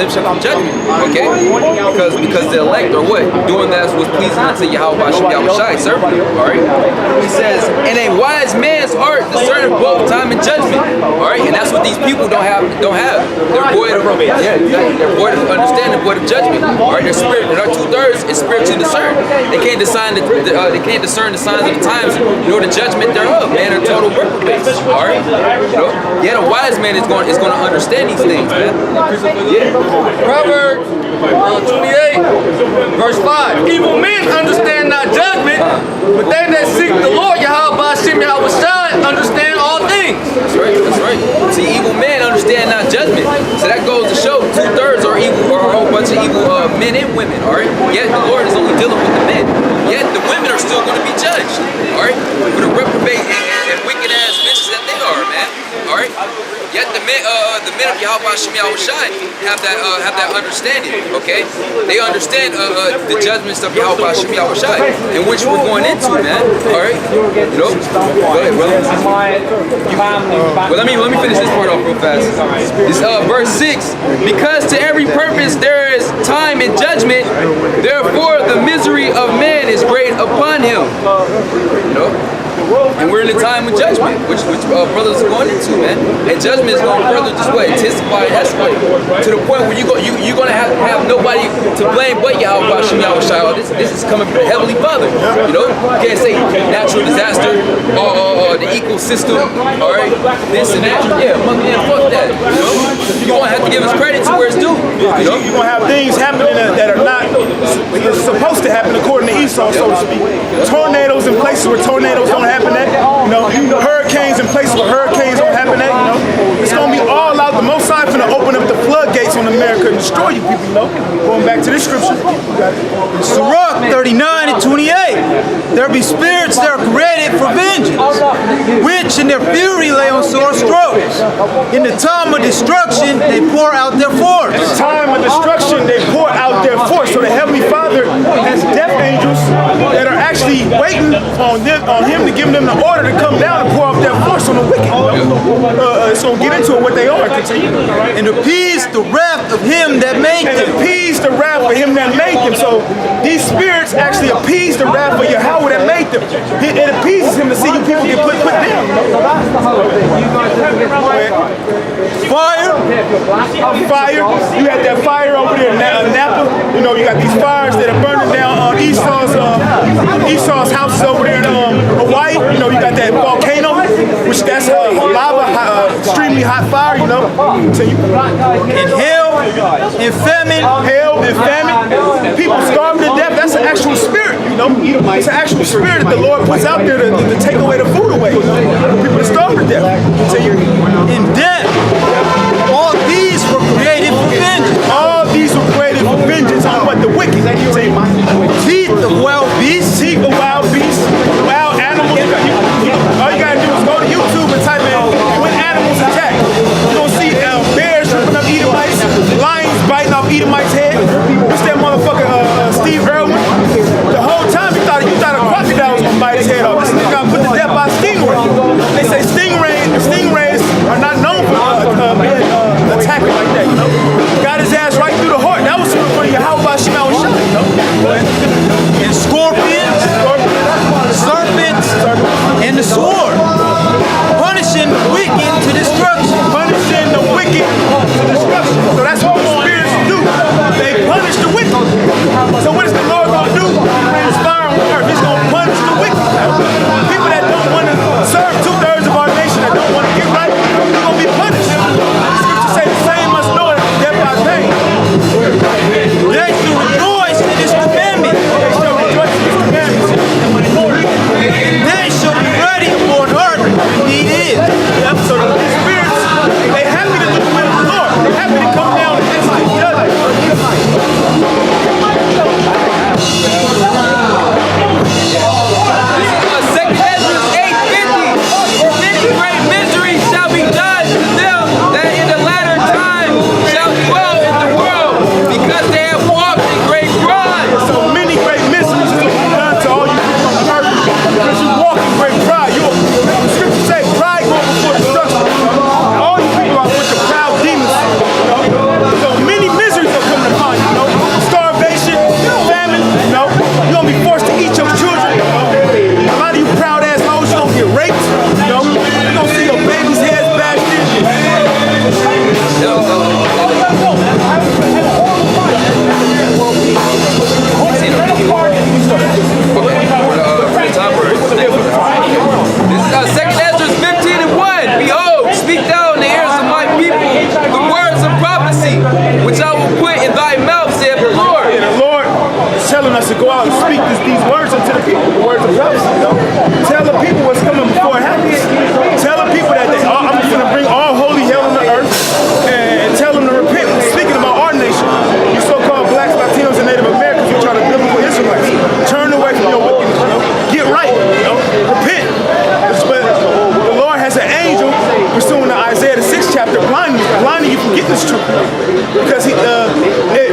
him shall come judgment. Okay? Because the elect are what? Doing that was pleasing unto Yahweh Shai, servant. Alright? He says, in a wise man's heart discerning both time and judgment. Alright? And that's what these people don't have. They're void of understanding, void of judgment. Alright, their spirit, their 2/3 is spiritually discerned. They can't discern the signs of the times, nor the judgment thereof. Man, they're total reprobates. Alright? Yeah, the wise man is going to understand these things, man. Yeah. Proverbs 28, verse 5. Evil men understand not judgment, but they that seek the Lord Yahweh Shai understand all things. That's right, that's right. See, evil men understand not judgment. So that goes to show 2/3 are evil, or a whole bunch of evil men and women, alright? Yet the Lord is only dealing with the men. Yet the women are still going to be judged, alright? For the reprobate and wicked ass bitches that they are, man. Alright? Yet the men of Yahweh Shai have that understanding, okay? They understand the judgments of Yahweh Shai, in which we're going into, man. Alright? Go ahead, brother. Well, let me finish this part off real fast. This verse 6. Because to every purpose there is time and judgment, therefore the misery of man is great upon him. And we're in a time of judgment, which brothers are going into, man. And judgment is going further this way, intensify, escalate, to the point where you're going to have nobody to blame but Yahweh Shai. This is coming from the Heavenly Father. You can't say natural disaster or the ecosystem, all right, this and that. Yeah, fuck that. You're going to have to give us credit to where it's due. You're going to have things happening that are not supposed to happen according to Esau, so to speak. Tornadoes in places where tornadoes don't happen at. Hurricanes in places where hurricanes don't happen at. It's going to be all out. The Most High finna open up the floodgates on America and destroy you people, Going back to this scripture. Sirach 39 and 28. There be spirits that are created for vengeance, which in their fury lay on sore strokes. In the time of destruction, they pour out their force. In the time of destruction, they pour out their force. So the Heavenly Father has death angels that are actually waiting on him to give them the order to come down and pour out their force on the wicked. So get into it, what they are. Continue. And appease the wrath of him that made them. And appease the wrath of him that made them. So these spirits actually appease the wrath of Yahweh that made them. It appeases him to see you people get put down. Fire. You had that fire over there in Napa. You got these fires that are burning down Esau's houses over there in Hawaii. You got that volcano, which that's lava, extremely hot fire. So and hell and famine. People starving to death. That's an actual spirit. It's an actual spirit that the Lord puts out there to take away the food away. People are starving to death. In death. All these were created for vengeance. All these were created for vengeance on what? The wicked. Teeth of wild beasts. Teeth of wild beasts. Wild animals. All you gotta do is go to YouTube and type in when animals attack. You're gonna see bears ripping up Edomites, lions biting off Edomites' head. It's that motherfucker Steve Irwin. The whole time you thought a crocodile was gonna bite his head off. This nigga got put to death by a stingray. They say stingrays are not known for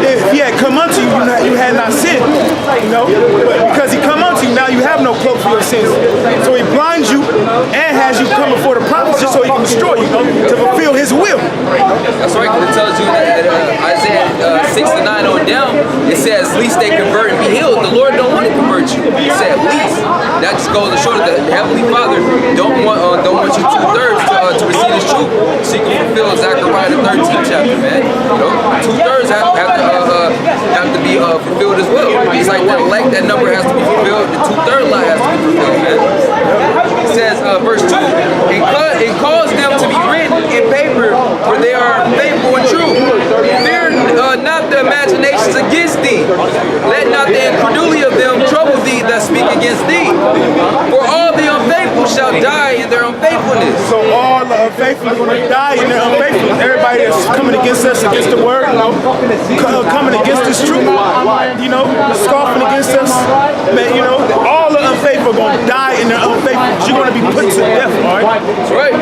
if he had come unto you, you had not sinned. You know, but because he come unto you, now you have no cloak for your sins. So he blinds you and has you come before the prophets just so he can destroy you, to fulfill his will. That's right, because it tells you that Isaiah 6 to 9 on down, it says, least they convert and be healed. The Lord don't want to convert you. He said, least. That just goes to show that the Heavenly Father don't want you 2/3 to receive His truth, so you can fulfill Zechariah the 13th chapter, man. You know, 2/3 have to be fulfilled as well. It's like that elect, that number has to be fulfilled. The 2/3 lie has to be fulfilled, man. It says, verse 2, and cause them to be written in paper, for they are faithful and true. Fear not the imaginations against thee. Let not the incredulity of them trouble thee that speak against thee. For all the unfaithful shall die in their unfaithfulness. So all the unfaithful are going to die in their unfaithfulness. Everybody that's coming against us, against the word, you know, coming against this truth, you know, scoffing against us, man, you know, all the unfaithful are going to die in their unfaithfulness. You're going to be put to death, all right? That's right.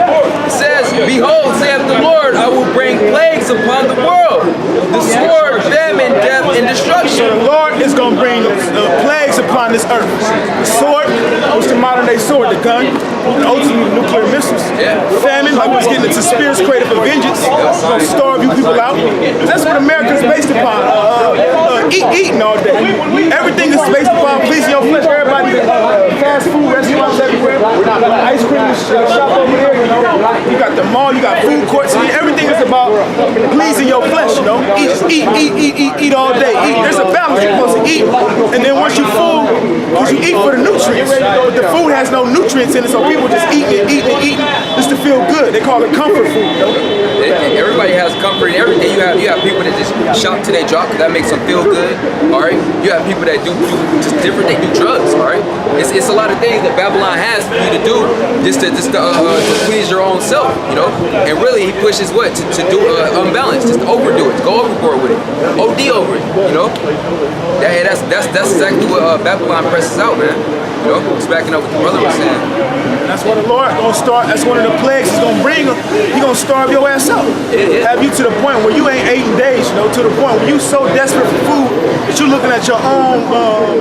It says, behold, saith the Lord, I will bring plagues upon the world, the sword, famine, death, and destruction. So the Lord is going to bring plagues upon this earth. The sword, what's the modern day sword? The gun, the ultimate nuclear missiles. Yeah. Famine, like what's getting into spirits created for vengeance. It's going to starve you people out. That's what America is based upon. Eating all day. Everything is based upon pleasing your flesh. Everybody, fast food restaurants everywhere. Ice cream shop over there, you know. You got the mall, you got food courts. Everything is about pleasing your flesh, you know. Eat all day. Eat. There's a balance. You're supposed to eat. And then once you're full, because you eat for the nutrients. But the food has no nutrients in it, so people just eat just to feel good. They call it comfort food, you know. Everybody has comfort in everything. You have people that just shop till they drop because that makes them feel good. All right. You have people that do just different. They do drugs. All right. It's a lot of things that Babylon has for you to do just to please your own self. You know. And really, he pushes what to do unbalanced, just to overdo it, go overboard with it, OD over it. You know. That's exactly what Babylon presses out, man. You know, it's backing up what the brother was saying. That's what the Lord gonna start. That's one of the plagues He's gonna bring. He gonna starve your ass out. Have you to the point where you ain't 8 days. You know, to the point where you so desperate for food that you looking at your own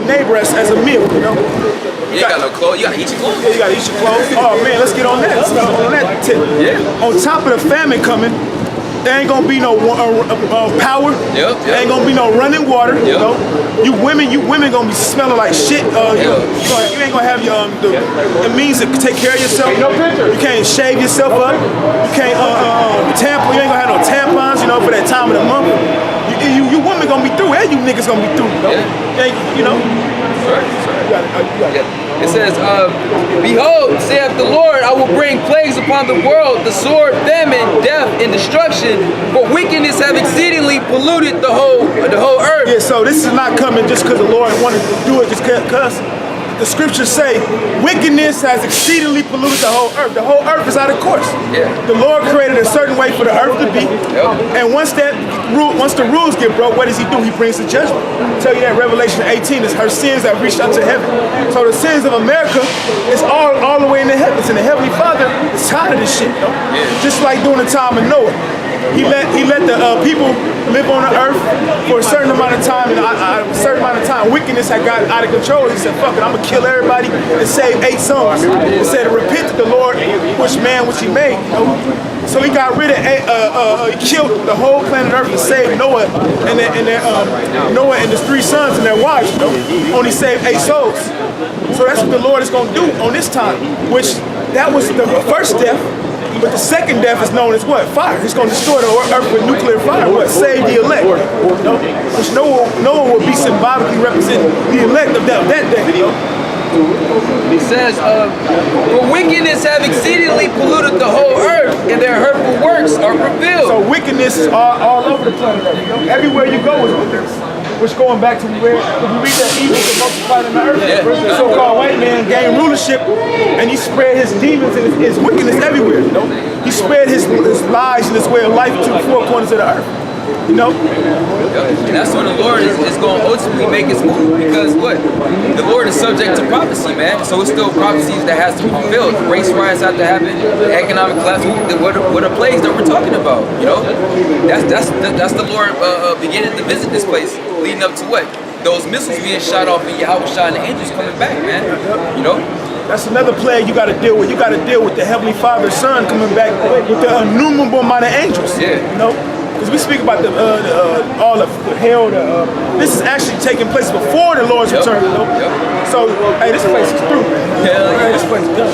neighbor as a meal. You know. You ain't got no clothes. You gotta eat your clothes. Yeah, you gotta eat your clothes. Oh man, let's get on that. Let's get on that tip. Yeah. On top of the famine coming, there ain't gonna be no power. Yep. There ain't gonna be no running water. Yep. You know, you women gonna be smelling like shit. You ain't gonna have your the means to take care of yourself. You can't shave yourself up. You can't tampon. You ain't gonna have no tampons. You know, for that time of the month. You women gonna be through, and you niggas gonna be through. You know. It says, behold, saith the Lord, I will bring plagues upon the world, the sword, famine, death, and destruction, for wickedness have exceedingly polluted the whole earth. Yeah, so this is not coming just because the Lord wanted to do it, just because the scriptures say wickedness has exceedingly polluted the whole earth. The whole earth is out of course. Yeah. The Lord created a certain way for the earth to be. Yep. And once the rules get broke, what does He do? He brings the judgment. I tell you that Revelation 18 is her sins have reached unto heaven. So the sins of America is all the way in the heavens. And the Heavenly Father is tired of this shit. You know? Just like during the time of Noah. He let the people live on the earth for a certain amount of time, and a certain amount of time, wickedness had got out of control. He said, "Fuck it, I'm gonna kill everybody and save 8 sons." He said, "Repent to the Lord, which He made." You know? So He got rid of, he killed the whole planet Earth and saved Noah and Noah and his 3 sons and their wives. You know? Only saved 8 souls. So that's what the Lord is gonna do on this time. Which that was the first death. But the second death is known as what? Fire. He's going to destroy the earth with nuclear fire. What? Save the elect. You know? Which Noah will be symbolically representing the elect of that day. You know? He says, for wickedness have exceedingly polluted the whole earth, and their hurtful works are fulfilled. So wickedness is all over the planet. You know? Everywhere you go is wickedness. Which going back to where if you read that evil is multiplied in the earth, the so-called white man gained rulership, and he spread his demons and his wickedness everywhere. You know? He spread his lies and his way of life to the 4 corners of the earth. You know? And that's when the Lord is going to ultimately make his move, because what? The Lord is subject to prophecy, man. So it's still prophecies that has to be fulfilled. Race riots have to happen. Economic collapse. What are plagues that we're talking about? You know, that's the Lord beginning to visit this place, leading up to what? Those missiles being shot off and Yahweh shot and the angels coming back, man. You know. That's another plague you got to deal with. You got to deal with the Heavenly Father's Son coming back with the innumerable amount of angels. Yeah. You know. Because we speak about all of hell. This is actually taking place before the Lord's return. You know? So, hey, this place is through. Hell yeah. This place is done.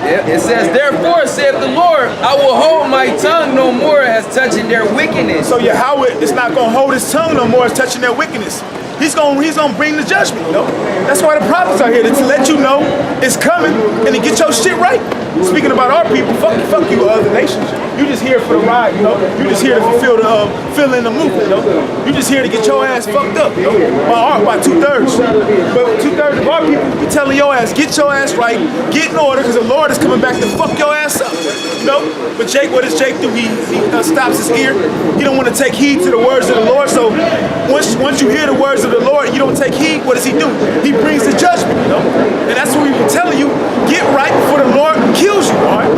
Yeah. It says, therefore, saith the Lord, I will hold my tongue no more as touching their wickedness. So Yahweh is not going to hold his tongue no more as touching their wickedness. He's gonna bring the judgment, you know? That's why the prophets are here, to let you know it's coming and to get your shit right. Speaking about our people, fuck you other nations. You just here for the ride, you know? You just here to fill in the movement, you know? You just here to get your ass fucked up, you know? By 2/3. But 2/3 of our people, we telling your ass, get your ass right, get in order, because the Lord is coming back to fuck your ass up, you know? But Jake, what does Jake do? He stops his ear. He don't want to take heed to the words of the Lord. So once you hear the words of the Lord, you don't take heed. What does he do? He brings the judgment, you know? And that's what we've been telling you. Get right before the Lord kills you, all right?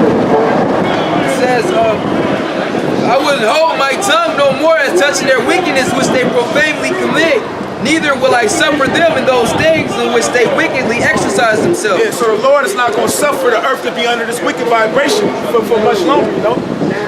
It says, I will hold my tongue no more as touching their wickedness which they profanely commit. Neither will I suffer them in those things in which they wickedly exercise themselves. Yeah, so the Lord is not going to suffer the earth to be under this wicked vibration for much longer, you know?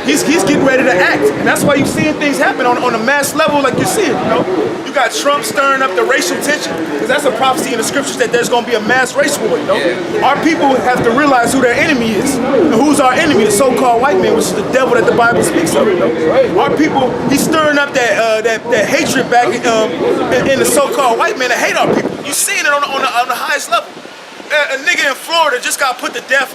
He's getting ready to act. And that's why you're seeing things happen on a mass level like you're seeing, you know? You got Trump stirring up the racial tension, because that's a prophecy in the scriptures that there's going to be a mass race war, you know? Yeah. Our people have to realize who their enemy is. And who's our enemy? The so-called white man, which is the devil that the Bible speaks of, you know? Our people, he's stirring up that hatred back in the so-called white man that hate our people. You're seeing it on the highest level. A nigga in Florida just got put to death,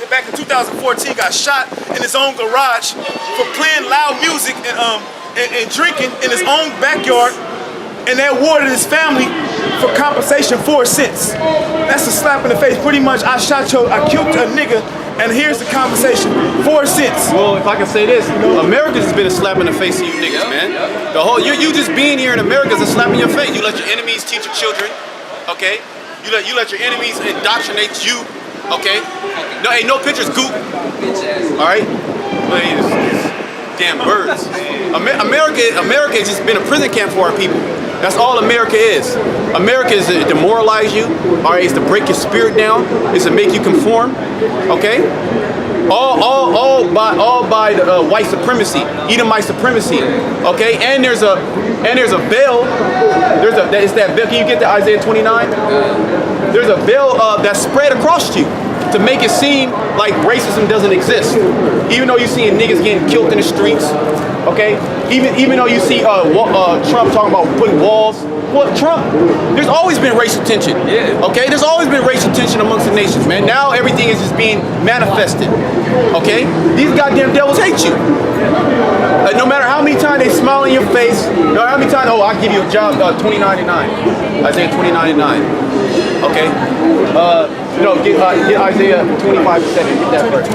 back in 2014, got shot in his own garage for playing loud music and drinking in his own backyard, and they awarded his family for compensation 4 cents. That's a slap in the face. Pretty much, I killed a nigga, and here's the compensation, 4 cents. Well, if I can say this, America's has been a slap in the face to you niggas, man. The whole you just being here in America is a slap in your face. You let your enemies teach your children, okay? You let your enemies indoctrinate you, okay? No, hey, no pictures, goop. All right? These damn birds. America has just been a prison camp for our people. That's all America is. America is to demoralize you, all right? It's to break your spirit down. It's to make you conform, okay? All by the white supremacy, Edomite supremacy, okay? And there's a veil. It's that veil. Can you get to Isaiah 29? There's a veil that's spread across you to make it seem like racism doesn't exist. Even though you're seeing niggas getting killed in the streets, okay? Even though you see Trump talking about putting walls. Well, Trump, there's always been racial tension. Yeah. Okay? There's always been racial tension amongst the nations, man. Now everything is just being manifested. Okay? These goddamn devils hate you. No matter how many times they smile in your face, no matter how many times, oh, I'll give you a job, $20.99. Isaiah 20.99. Okay? Get Isaiah 25:7. Get that first.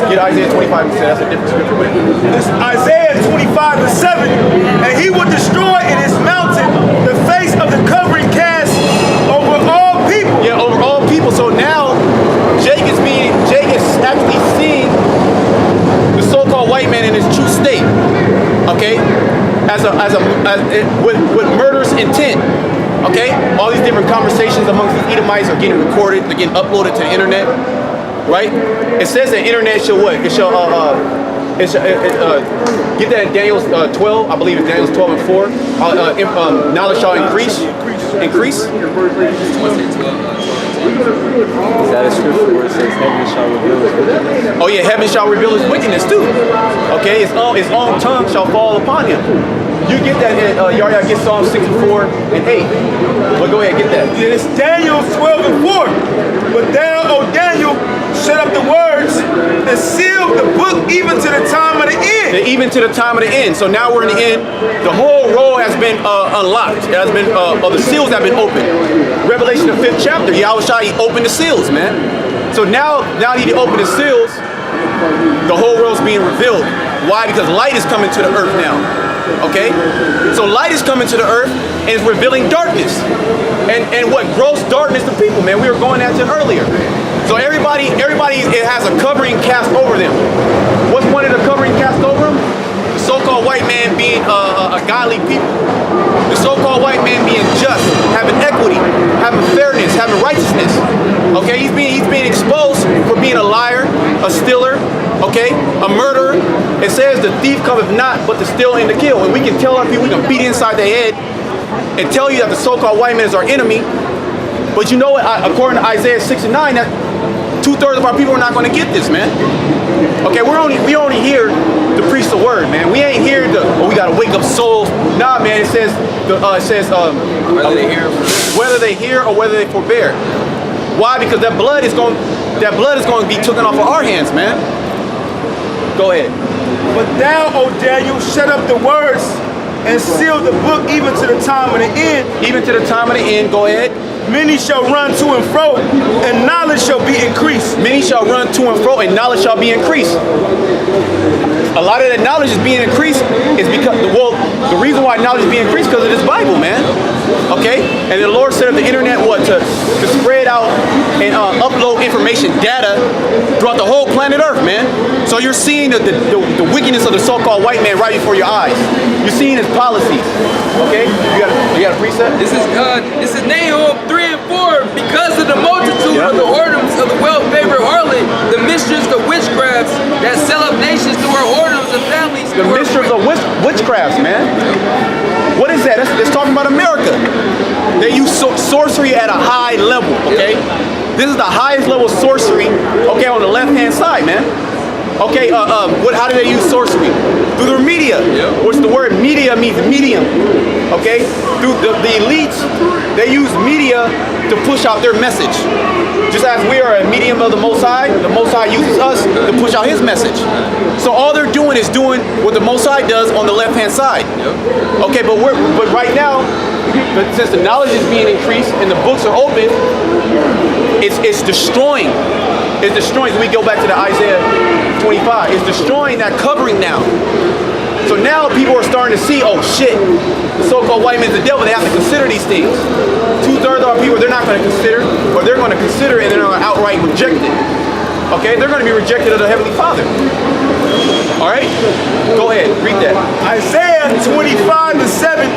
Get Isaiah 25:7. That's a different scripture. It's Isaiah 25:7, and he will destroy in his mountain the face of the covering cast over all people. Yeah, over all people. So now Jake is actually seeing the so-called white man in his true state. Okay, with murderous intent. Okay, all these different conversations amongst these Edomites are getting recorded, they're getting uploaded to the internet, right? It says the internet shall what? It shall get that in Daniel 12, I believe it's Daniel 12 and 4. Knowledge shall increase. Increase. Is that a scripture where it says heaven shall reveal his wickedness? Oh yeah, heaven shall reveal his wickedness too. Okay, his own tongue shall fall upon him. You get that in Yahya, get Psalm 64 and 8. Well, go ahead, get that. It's Daniel 12 and 4. But thou, O Daniel, shut up the words and seal the book even to the time of the end. Even to the time of the end. So now we're in the end. The whole roll has been unlocked. It has been, the seals have been opened. Revelation, the 5th chapter, Yahweh Shai opened the seals, man. So now that he opened the seals, the whole world's being revealed. Why? Because light is coming to the earth now. Okay? So light is coming to the earth and it's revealing darkness. And what gross darkness to people, man. We were going at it earlier. So everybody it has a covering cast over them. What's one of the covering cast over them? The so-called white man being a godly people. The so-called white man being just, having equity, having fairness, having righteousness. Okay, he's being exposed for being a liar, a stealer, okay, a murderer. It says the thief cometh not but to steal and to kill. And we can tell our people, we can beat inside their head and tell you that the so-called white man is our enemy. But you know what? According to Isaiah 6 and 9, that 2/3 of our people are not going to get this, man. Okay, we only here to preach the word, man. We ain't here to we gotta wake up souls. Nah, man. It says whether they hear or whether they forbear. Why? Because that blood is going to be taken off of our hands, man. Go ahead. But thou, O Daniel, shut up the words and seal the book even to the time of the end. Even to the time of the end. Go ahead. Many shall run to and fro, and knowledge shall be increased. Many shall run to and fro, and knowledge shall be increased. A lot of that knowledge is being increased is because, the reason why knowledge is being increased because of this Bible, man. Okay? And the Lord set up the internet, to spread out and upload information, data, throughout the whole planet Earth, man. So you're seeing the wickedness of the so-called white man right before your eyes. You're seeing his policies. Okay? You got a precept? This is Nahum 3 and 4. Because of the multitude of the whoredoms of the well-favored harlot, the mistress of witchcrafts that sell up nations to her whoredoms and families. The mistress of witchcrafts, man. What is that? It's talking about America. They use sorcery at a high level, okay? This is the highest level of sorcery, okay, on the left-hand side, man. Okay, how do they use sorcery? Through their media, which the word media means medium, okay? Through the elites, they use media to push out their message. Just as we are a medium of the Most High uses us to push out his message. So all they're doing is doing what the Most High does on the left-hand side. Okay, but right now, since the knowledge is being increased and the books are open, it's destroying. It's destroying. So we go back to the Isaiah 25. It's destroying that covering now. So now people are starting to see, oh shit, the so-called white man's the devil. They have to consider these things. 2/3 of our people, they're not going to consider, or they're going to consider it and they're going to outright reject it. Okay, they're going to be rejected of the Heavenly Father. All right, go ahead, read that. Isaiah 25 and 7.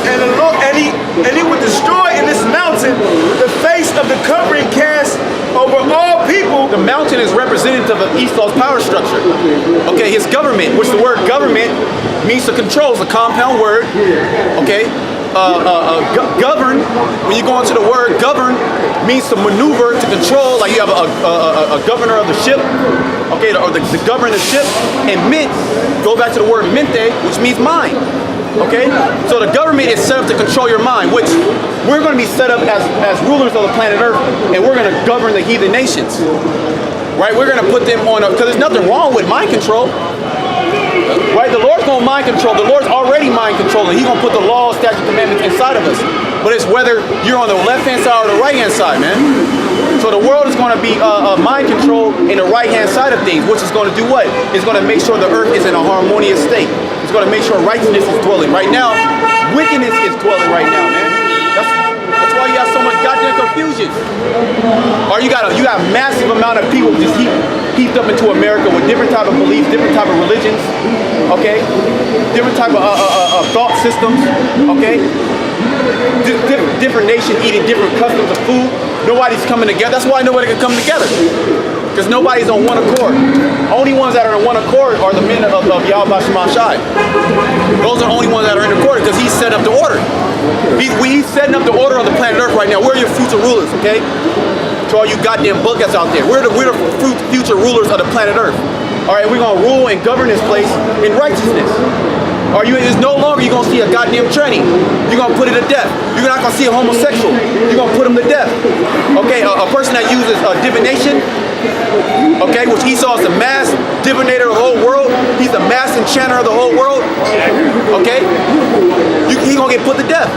And the Lord, and he would destroy in this mountain the face of the covering cast over all people. The mountain is representative of Esau's power structure. Okay, his government, which the word government means to control, is a compound word. Okay, govern, when you go into the word govern, means to maneuver, to control, like you have a governor of the ship, okay, or the governor of the ship, and mint, go back to the word mente, which means mind. Okay, so the government is set up to control your mind, which we're going to be set up as rulers of the planet Earth, and we're going to govern the heathen nations. Right? We're going to put them on, because there's nothing wrong with mind control. Right? The Lord's going to mind control. The Lord's already mind controlling. He's going to put the laws, statutes, commandments inside of us. But it's whether you're on the left-hand side or the right-hand side, man. So the world is going to be mind control in the right-hand side of things, which is going to do what? It's going to make sure the earth is in a harmonious state. It's going to make sure righteousness is dwelling. Right now, wickedness is dwelling right now, man. That's why you got so much goddamn confusion. Or you got a massive amount of people just heaped up into America with different type of beliefs, different type of religions, okay? Different type of thought systems, okay? Different nations eating different customs of food. Nobody's coming together. That's why nobody can come together. Because nobody's on one accord. Only ones that are on one accord are the men of Yahweh Shema Shai. Those are the only ones that are in accord because he's setting up the order. He's setting up the order on the planet Earth right now. We're your future rulers, okay? To all you goddamn buckets out there. We're the future rulers of the planet Earth. All right, we're going to rule and govern this place in righteousness. It's no longer you're going to see a goddamn tranny. You're going to put it to death. You're not going to see a homosexual. You're going to put him to death. Okay, a person that uses divination, okay, which Esau is the mass divinator of the whole world. He's the mass enchanter of the whole world. Okay, he's going to get put to death.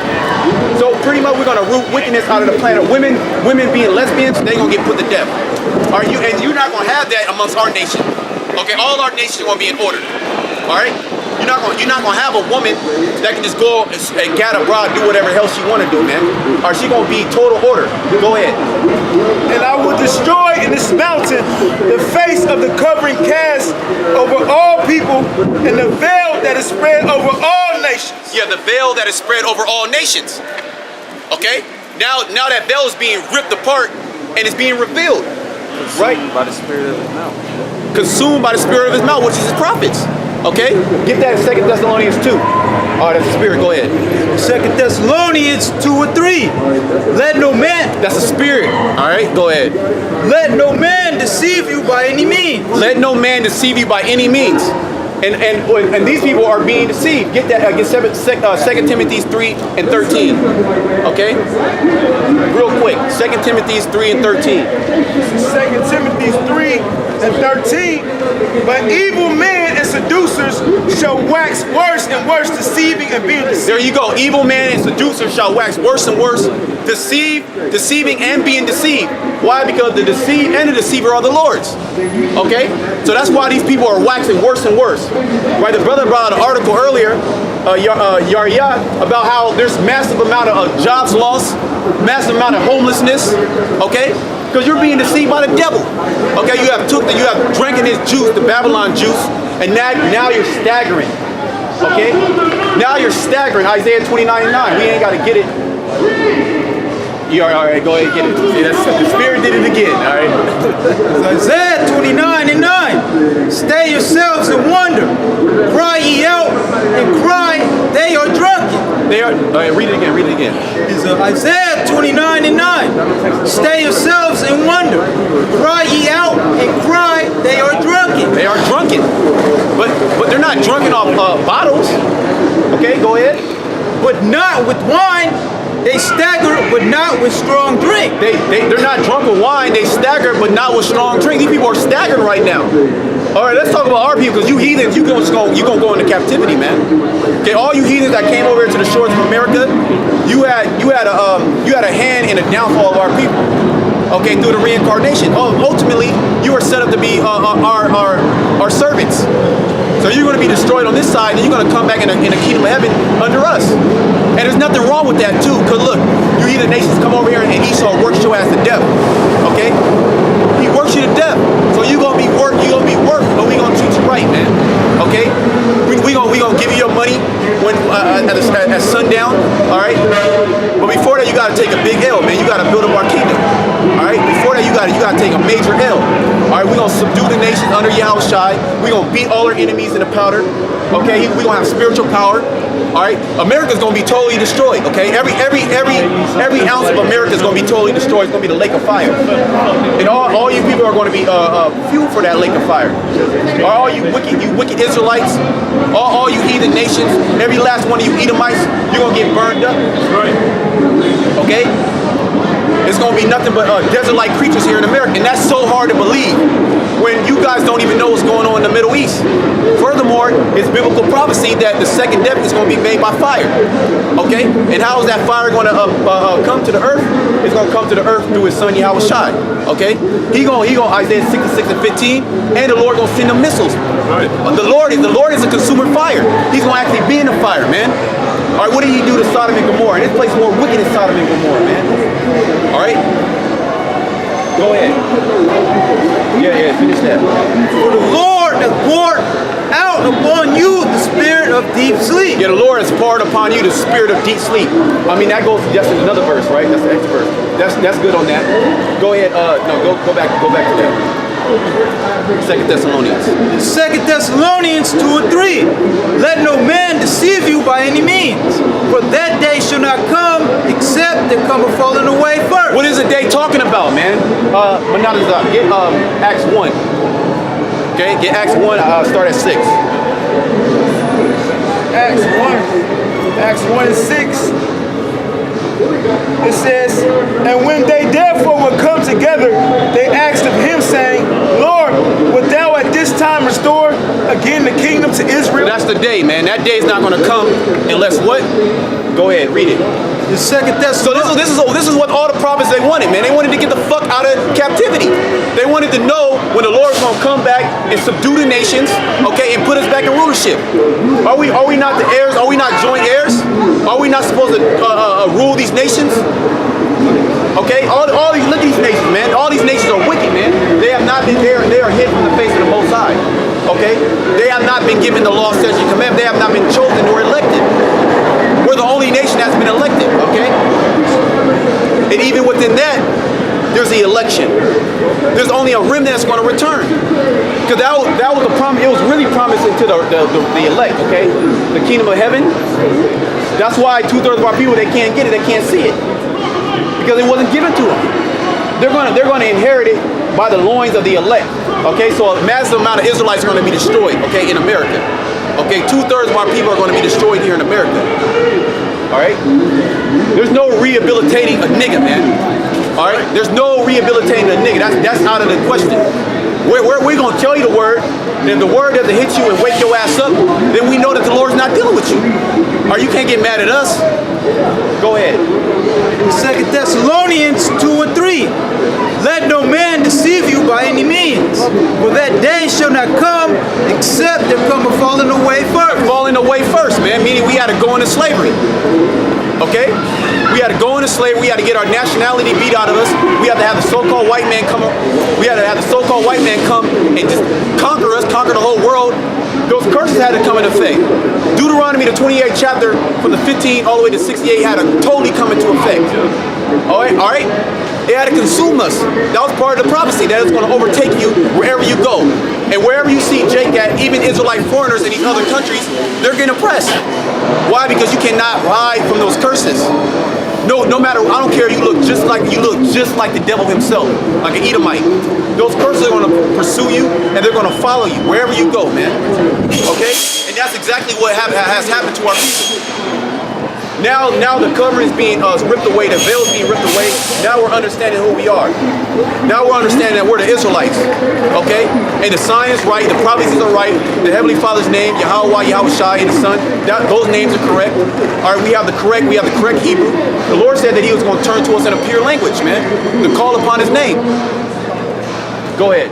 So pretty much we're going to root wickedness out of the planet. Women being lesbians, they're going to get put to death. And you're not going to have that amongst our nation. Okay, all our nations are going to be in order. All right. You're not gonna have a woman that can just go and gat abroad, do whatever the hell she wanna do, man. Or she gonna be total order. Go ahead. And I will destroy in this mountain the face of the covering cast over all people, and the veil that is spread over all nations. Yeah, the veil that is spread over all nations. Okay? Now that veil is being ripped apart and it's being revealed. Right? By the spirit of his mouth. Consumed by the spirit of his mouth, which is his prophets. Okay? Get that in 2 Thessalonians 2. All right, that's the spirit. Go ahead. 2 Thessalonians 2:3. Let no man, That's the spirit. All right, go ahead. let no man deceive you by any means. Let no man deceive you by any means. And these people are being deceived. Get that. Get 2 Timothy 3:13. Okay? Real quick. 2 Timothy 3:13. 2 Timothy 3:13. But evil men and seducers shall wax worse and worse, deceiving and being deceived. There you go. Evil man and seducers shall wax worse and worse, deceiving and being deceived. Why? Because the deceived and the deceiver are the Lord's. Okay? So that's why these people are waxing worse and worse. Right? The brother brought out an article earlier, Yaryat, about how there's massive amount of jobs lost, massive amount of homelessness. Okay? Because you're being deceived by the devil. Okay? You have drinking his juice, the Babylon juice, and now you're staggering. Okay? Now you're staggering. Isaiah 29:9. We ain't got to get it. You all right? Go ahead and get it. See, the spirit did it again. All right. Isaiah 29:9. Stay yourselves and wonder. Cry ye out and cry, they are drunken. They are. All right, read it again. Read it again. Isaiah 29:9. Stay yourselves and wonder. Cry ye out and cry, they are drunken. They are drunken, but they're not drunken off bottles. Okay, go ahead. But not with wine. They stagger, but not with strong drink. They're not drunk with wine. They stagger, but not with strong drink. These people are staggering right now. All right, let's talk about our people, because you heathens, you gonna go into captivity, man. Okay, all you heathens that came over here to the shores of America, you had a hand in the downfall of our people. Okay, through the reincarnation. Ultimately, you are set up to be our servants. So you're going to be destroyed on this side, and you're going to come back in the kingdom of heaven under us. And there's nothing wrong with that too, because look, you heathen nations come over here and Esau works your ass to death. Okay? He works you to death. So you're going to be worked, but we're going to treat you right, man. Okay? We're going to give you your money when at sundown, all right? But before that, you got to take a big L, man. You got to build up our kingdom. All right? Before that, you got to take a major L. All right? We're going to subdue the nations under Yahushai. We're going to beat all our enemies in the powder. Okay? We're going to have spiritual power. All right? America's going to be totally destroyed. Okay? Every ounce of America is going to be totally destroyed. It's going to be the lake of fire. And all you people are going to be fuel for that lake of fire. All you wicked Israelites, all you heathen nations, every last one of you Edomites, you're going to get burned up. Right. Okay? It's going to be nothing but desert-like creatures here in America. And that's so hard to believe when you guys don't even know what's going on in the Middle East. Furthermore, it's biblical prophecy that the second death is going to be made by fire. Okay? And how is that fire going to come to the earth? It's going to come to the earth through his son Yahushai. Okay? He going Isaiah 66:15, and the Lord going to send them missiles. Right. The Lord is a consuming fire. He's going to actually be in the fire, man. All right, what did he do to Sodom and Gomorrah? And this place is more wicked than Sodom and Gomorrah, man. All right? Go ahead. Yeah, finish that. For the Lord has poured out upon you the spirit of deep sleep. Yeah, the Lord has poured upon you the spirit of deep sleep. I mean, that goes just in another verse, right? That's the next verse. That's good on that. Go ahead. Go back to that. 2 Thessalonians. 2 Thessalonians 2:3. Let no man deceive you by any means, for that day shall not come except there come a falling away first. What is the day talking about, man? Get Acts 1. Okay, get Acts 1. Start at 6. Acts 1:6. It says, and when they therefore would come together, they asked of him, saying, Lord, wilt thou at this time restore again the kingdom to Israel? That's the day, man. That day is not going to come unless what? Go ahead, read it. The second So Thessalonians. this is what all the prophets they wanted, man. They wanted to get the fuck out of captivity. They wanted to know when the Lord's gonna come back and subdue the nations, okay, and put us back in rulership. Are we not the heirs? Are we not joint heirs? Are we not supposed to rule these nations? Okay, all these, look at these nations, man. All these nations are wicked, man. They have not been there. They are hid from the face of the Most High. Okay, they have not been given the law, statutes, and commandments. They have not been chosen or elected. We're the only nation that's been elected. Okay, and even within that, there's the election. There's only a remnant that's going to return. Because that was the promise. It was really promising to the elect. Okay, the kingdom of heaven. That's why 2/3 of our people, they can't get it. They can't see it. Because it wasn't given to them. They're going to inherit it by the loins of the elect. Okay, so a massive amount of Israelites are going to be destroyed. Okay, in America. Okay, 2/3 of our people are going to be destroyed here in America. All right. There's no rehabilitating a nigga, man. All right. There's no rehabilitating a nigga. That's out of the question. We're going to tell you the word. And if the word doesn't hit you and wake your ass up, then we know that the Lord's not dealing with you. Or you can't get mad at us. Go ahead. 2 Thessalonians 2:3. Let no man deceive you by any means, for that day shall not come except there come a falling away first. Falling away first, man. Meaning we had to go into slavery. Okay? We had to go into slavery. We had to get our nationality beat out of us. We had to have the so-called white man come. We had to have the so-called white man come and just conquer us, conquer the whole world. Those curses had to come into effect. Deuteronomy, the 28th chapter, from the 15 all the way to 68, had to totally come into effect. All right? It had to consume us. That was part of the prophecy, that it's going to overtake you wherever you go. And wherever you see Jake at, even Israelite foreigners in these other countries, they're getting oppressed. Why? Because you cannot hide from those curses. No matter, I don't care, you look just like the devil himself, like an Edomite. Those curses are going to pursue you, and they're going to follow you wherever you go, man. Okay? And that's exactly what has happened to our people. Now the covering is being ripped away, the veil is being ripped away. Now we're understanding who we are. Now we're understanding that we're the Israelites. Okay? And the sign is right, the prophecies are right, the Heavenly Father's name, Yahweh, Yahushai, and the Son, those names are correct. All right, we have the correct Hebrew. The Lord said that He was going to turn to us in a pure language, man, to call upon His name. Go ahead.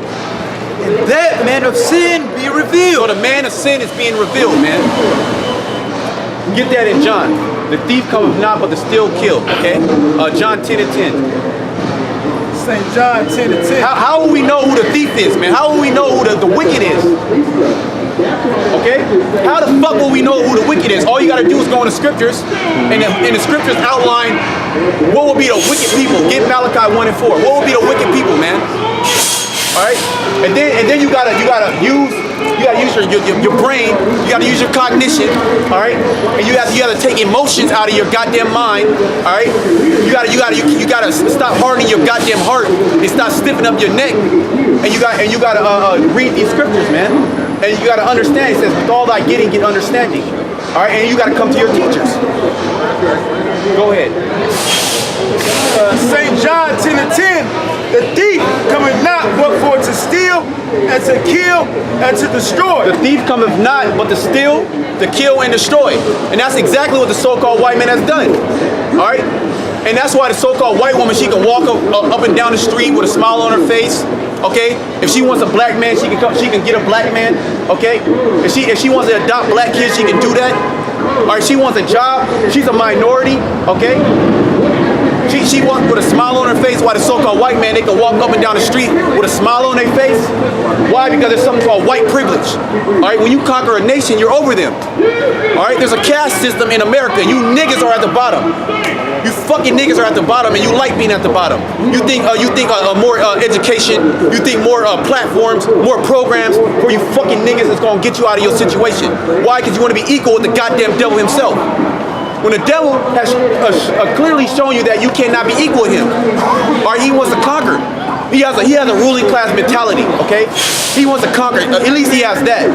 And that man of sin be revealed. So the man of sin is being revealed, man. Get that in John. The thief cometh not but to steal, kill. Okay? John 10:10. St. John 10:10. How will we know who the thief is, man? How will we know who the wicked is? Okay? How the fuck will we know who the wicked is? All you gotta do is go in the scriptures, and the scriptures outline what will be the wicked people. Get Malachi 1 and 4. What will be the wicked people, man? All right? And then you gotta use your brain. You gotta use your cognition. All right? And you gotta take emotions out of your goddamn mind. All right? You gotta stop hardening your goddamn heart and stop stiffening up your neck. And you gotta read these scriptures, man. And you gotta understand. It says, with all thy getting, get understanding. All right? And you gotta come to your teachers. Go ahead. St. John 10:10. The thief cometh not but for to steal and to kill and to destroy. The thief cometh not but to steal, to kill, and destroy. And that's exactly what the so-called white man has done. All right? And that's why the so-called white woman, she can walk up and down the street with a smile on her face. Okay? If she wants a black man, she can get a black man. Okay? If she wants to adopt black kids, she can do that. All right? She wants a job. She's a minority. Okay? She walks with a smile on her face, while the so-called white man, they can walk up and down the street with a smile on their face. Why? Because there's something called white privilege. All right, when you conquer a nation, you're over them. All right, there's a caste system in America. You niggas are at the bottom. You fucking niggas are at the bottom, and you like being at the bottom. You think more education, you think more platforms, more programs for you fucking niggas is gonna get you out of your situation. Why? Because you want to be equal with the goddamn devil himself. When the devil has clearly shown you that you cannot be equal with him, or he wants to conquer. He has a ruling class mentality, okay? He wants to conquer. At least he has that.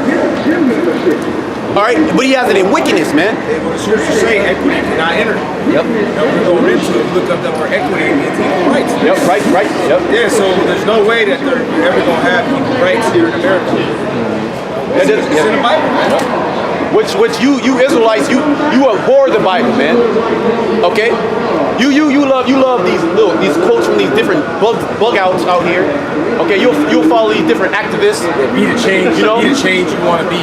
All right, but he has it in wickedness, man. The scriptures say equity cannot enter. Yep. Now we go into it, look up that word equity and it's equal rights. Yep. Right. Yep. Yeah. So there's no way that they're ever gonna have equal rights here in America. It's in the Bible, man. which you Israelites, you abhor the Bible, man. Okay? You love these quotes from these different bug outs out here. Okay, you'll follow these different activists. Be the change. You know? Be the change you want to be.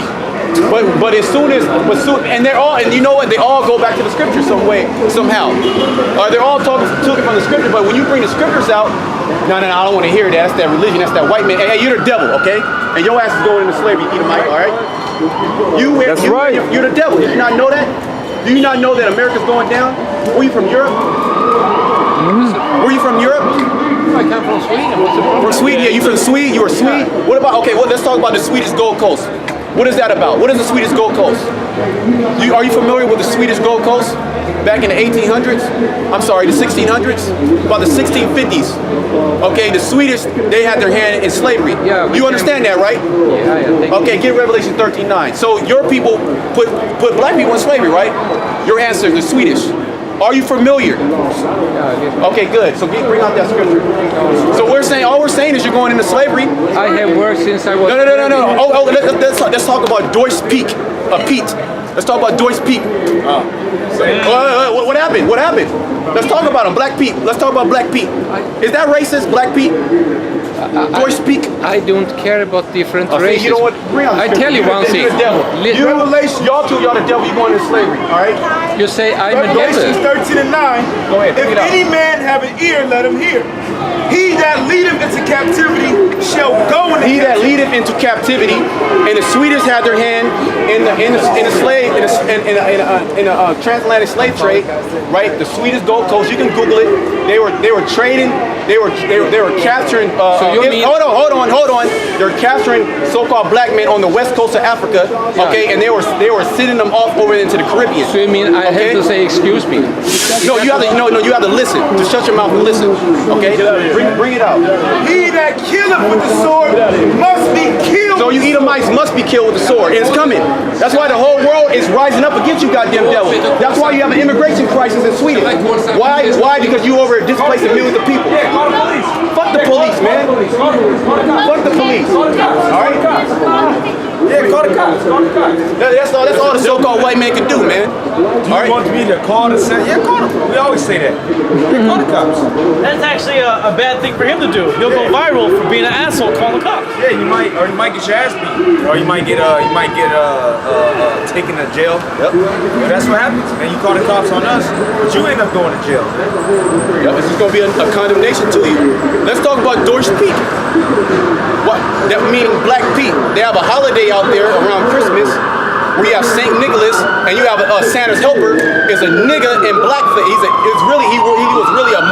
But and they're all, and you know what? They all go back to the scripture somehow. They're all talking from the scripture. But when you bring the scriptures out, no, I don't want to hear that. That's that religion. That's that white man. Hey, you're the devil, okay? And your ass is going into slavery, Edomite. All right? That's right. You're the devil. Did you not know that? Do you not know that America's going down? Were you from Europe? Were you from Europe? I come from Sweden. What's the problem? From Sweden? Yeah, you from Sweden? You were Swede? What about, okay, well, let's talk about the Swedish Gold Coast. What is that about? What is the Swedish Gold Coast? Are you familiar with the Swedish Gold Coast? Back in the 1800s? I'm sorry, the 1600s? About the 1650s. Okay, the Swedish, they had their hand in slavery. Yeah, you understand that, right? Yeah. Okay, get Revelation 13:9. So your people put black people in slavery, right? Your ancestors, the Swedish. Are you familiar? Okay, good. So bring out that scripture. So all we're saying is you're going into slavery. I have worked since I was... No. Let's talk about Deutsch Peak. Pete. Let's talk about Deutsch Peak. What happened? What happened? Let's talk about him. Black Pete. Let's talk about Black Pete. Is that racist, Black Pete? Deutsch Peak? I don't care about different races. You know what? I tell you one thing. Y'all two, y'all the devil. You going into slavery? All right? You say I'm a Revelations devil. 13 and 9. Go ahead. If any man have an ear, let him hear. He that leadeth into captivity shall go into He that captivity. leadeth into captivity, and the Swedish had their hand in the slave in a transatlantic slave trade, right? The Swedish Gold Coast. You can Google it. They were trading. They were capturing. Hold on. They're capturing so-called black men on the west coast of Africa. Okay, and they were sending them off over into the Caribbean. So you mean I have to say excuse me? No, you have to listen. Just shut your mouth and listen. Okay, bring it out. He that killeth with the sword must be killed. So you Edomites must be killed with the sword. And it's coming. That's why the whole world is rising up against you, goddamn devil. That's why you have an immigration crisis in Sweden. Why? Because you over displacing millions of people. Fuck the police, man. Fuck the police. All right? Yeah, call the cops. That's all the so-called white man can do, man. Do you want me to call the set? Yeah, call them. We always say that. Yeah, call the cops. That's actually a bad thing for him to do. He'll go viral for being an asshole calling the cops. Yeah, you might get your ass beat, or you might get taken to jail. Yep. That's what happens. And you call the cops on us, but you end up going to jail. Yep, this is gonna be a condemnation to you. Let's talk about Deutsch Peak. What? That meaning Black Pete. They have a holiday out there around Christmas. We have Saint Nicholas, and you have Santa's helper is a nigga in blackface. He was really a